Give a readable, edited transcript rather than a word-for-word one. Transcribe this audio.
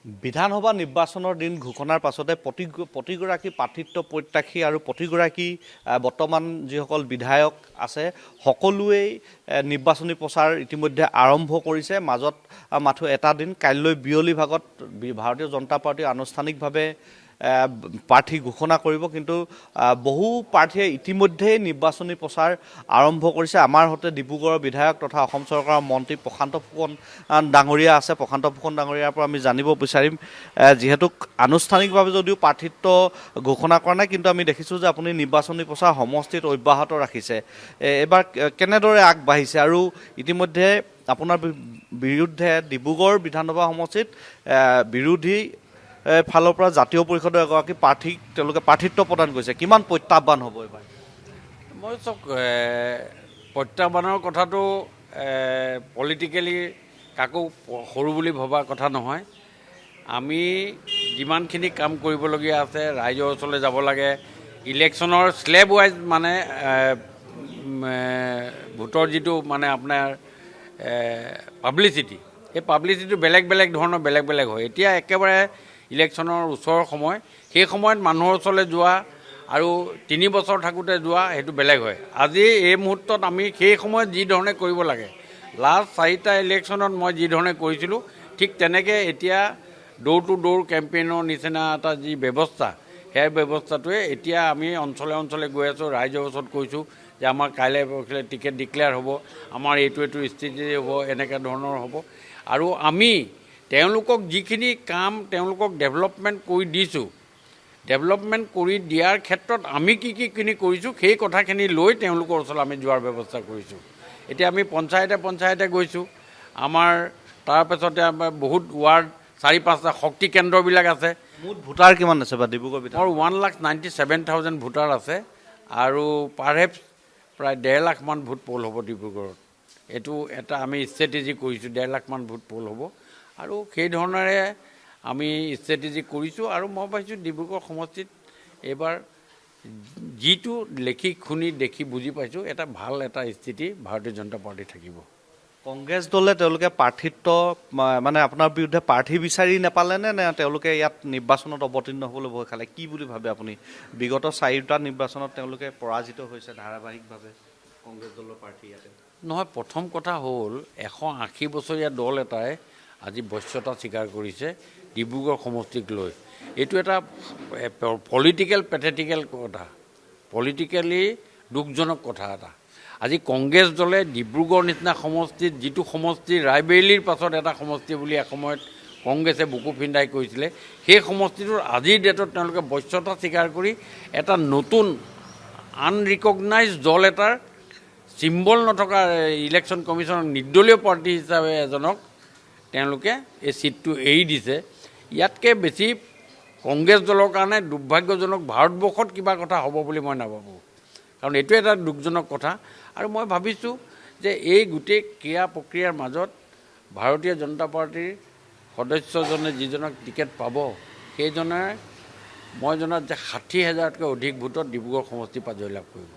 বিধানসভা নিৰ্বাচনৰ দিন ঘোষণাৰ পাছতে প্ৰতিগৰাকী প্ৰাৰ্থিত্ব প্ৰত্যাশী আৰু প্ৰতিগৰাকী বৰ্তমান যিসকল বিধায়ক আছে সকলোৱেই নিৰ্বাচনী প্ৰচাৰ ইতিমধ্যে আৰম্ভ কৰিছে। মাজত মাথো এটা দিন কাইলৈ বিয়লি ভাগত ভাৰতীয় জনতা পাৰ্টি আনুষ্ঠানিকভাৱে প্ৰাৰ্থী ঘোষণা কৰিব, কিন্তু বহু প্ৰাৰ্থীয়ে ইতিমধ্যেই নিৰ্বাচনী প্ৰচাৰ আৰম্ভ কৰিছে। আমাৰ সৈতে ডিব্ৰুগড়ৰ বিধায়ক তথা অসম চৰকাৰৰ মন্ত্ৰী প্ৰশান্ত ফুকন ডাঙৰীয়া আছে। প্ৰশান্ত ফুকন ডাঙৰীয়াৰ পৰা আমি জানিব বিচাৰিম, যিহেতু আনুষ্ঠানিকভাৱে যদিও প্ৰাৰ্থিত্ব ঘোষণা কৰা নাই, কিন্তু আমি দেখিছোঁ যে আপুনি নিৰ্বাচনী প্ৰচাৰ সমষ্টিত অব্যাহত ৰাখিছে। এইবাৰ কেনেদৰে আগবাঢ়িছে আৰু ইতিমধ্যে আপোনাৰ বিৰুদ্ধে ডিব্ৰুগড় বিধানসভা সমষ্টিত বিৰোধী ফালৰ পৰা জাতীয় পৰিষদৰ এগৰাকী প্ৰাৰ্থীক তেওঁলোকে প্ৰাৰ্থিত্ব প্ৰদান কৰিছে, কিমান প্ৰত্যাহ্বান হ'ব এইবাৰ? মই চাওক, প্ৰত্যাহ্বানৰ কথাটো পলিটিকেলি কাকো সৰু বুলি ভবা কথা নহয়। আমি যিমানখিনি কাম কৰিবলগীয়া আছে, ৰাইজৰ ওচৰলৈ যাব লাগে, ইলেকশ্যনৰ শ্লেব ৱাইজ মানে ভোটৰ যিটো মানে আপোনাৰ পাব্লিচিটি, সেই পাব্লিচিটিটো বেলেগ বেলেগ ধৰণৰ বেলেগ বেলেগ হয়। এতিয়া একেবাৰে ইলেকশ্যনৰ ওচৰৰ সময়, সেই সময়ত মানুহৰ ওচৰলৈ যোৱা আৰু 3 বছৰ থাকোঁতে যোৱা সেইটো বেলেগ হয়। আজি এই মুহূৰ্তত আমি সেই সময়ত যি ধৰণে কৰিব লাগে, লাষ্ট 4টা ইলেকশ্যনত মই যি ধৰণে কৰিছিলোঁ, ঠিক তেনেকৈ এতিয়া ড'ৰ টু ড'ৰ কেম্পেইনৰ নিচিনা এটা যি ব্যৱস্থা, সেই ব্যৱস্থাটোৱে এতিয়া আমি অঞ্চলে অঞ্চলে গৈ আছোঁ, ৰাইজৰ ওচৰত কৈছোঁ যে আমাৰ কাইলৈ পৰহিলৈ টিকেট ডিক্লেয়াৰ হ'ব, আমাৰ এইটো স্থিতি হ'ব, এনেকুৱা ধৰণৰ হ'ব। আৰু আমি তেওঁলোকক যিখিনি কাম তেওঁলোকক ডেভেলপমেণ্ট কৰি দিছোঁ, ডেভেলপমেণ্ট কৰি দিয়াৰ ক্ষেত্ৰত আমি কি কৰিছোঁ, সেই কথাখিনি লৈ তেওঁলোকৰ ওচৰত আমি যোৱাৰ ব্যৱস্থা কৰিছোঁ। এতিয়া আমি পঞ্চায়তে গৈছোঁ, আমাৰ তাৰপাছতে আমাৰ বহুত ৱাৰ্ড 4-5টা শক্তি কেন্দ্ৰবিলাক আছে। মুঠ ভোটাৰ কিমান আছে বা ডিব্ৰুগড় ভিতৰত? 1,97,000 ভোটাৰ আছে আৰু পাৰহেপছ প্ৰায় 1.5 লাখমান ভোট প'ল হ'ব ডিব্ৰুগড়ত। এইটো এটা আমি ষ্ট্ৰেটেজি কৰিছোঁ, 1.5 লাখমান ভোট প'ল হ'ব আৰু সেই ধৰণেৰে আমি ষ্ট্ৰেটেজি কৰিছোঁ। আৰু মই পাইছোঁ ডিব্ৰুগড় সমষ্টিত এইবাৰ যিটো শুনি দেখি বুজি পাইছোঁ, এটা ভাল এটা স্থিতি ভাৰতীয় জনতা পাৰ্টি থাকিব। কংগ্ৰেছ দলে তেওঁলোকে প্ৰাৰ্থিত্ব মানে আপোনাৰ বিৰুদ্ধে প্ৰাৰ্থী বিচাৰি নাপালেনে, নে তেওঁলোকে ইয়াত নিৰ্বাচনত অৱতীৰ্ণ হ'বলৈ ভয় খালে? কি বুলি ভাবে আপুনি? বিগত 4টা নিৰ্বাচনত তেওঁলোকে পৰাজিত হৈছে ধাৰাবাহিকভাৱে কংগ্ৰেছ দলৰ প্ৰাৰ্থী ইয়াতে। নহয়, প্ৰথম কথা হ'ল 180 বছৰীয়া দল এটাই আজি বশ্যতা স্বীকাৰ কৰিছে ডিব্ৰুগড় সমষ্টিক লৈ। এইটো এটা পেথেটিকেল কথা, পলিটিকেলি দুখজনক কথা এটা। আজি কংগ্ৰেছ দলে ডিব্ৰুগড় নিচিনা সমষ্টিত, যিটো সমষ্টি ৰায়বেৰেলীৰ পাছত এটা সমষ্টি বুলি এসময়ত কংগ্ৰেছে বুকু ফিন্দাই কৈছিলে, সেই সমষ্টিটোৰ আজিৰ ডেটত তেওঁলোকে বশ্যতা স্বীকাৰ কৰি এটা নতুন আনৰিকগনাইজ দল এটাৰ চিম্বল নথকা ইলেকশ্যন কমিশ্যনৰ নিৰ্দলীয় পাৰ্টি হিচাপে এজনক তেওঁলোকে এই ছিটটো এৰি দিছে। ইয়াতকৈ বেছি কংগ্ৰেছ দলৰ কাৰণে দুৰ্ভাগ্যজনক ভাৰতবৰ্ষত কিবা কথা হ'ব বুলি মই নাভাবোঁ, কাৰণ এইটো এটা দুখজনক কথা। আৰু মই ভাবিছোঁ যে এই গোটেই ক্ৰিয়া প্ৰক্ৰিয়াৰ মাজত ভাৰতীয় জনতা পাৰ্টীৰ সদস্যজনে যিজনক টিকেট পাব, সেইজনে মই জনাত যে 60,000তকৈ অধিক ভোটত ডিব্ৰুগড় সমষ্টিৰ পৰা জয়লাভ কৰিব।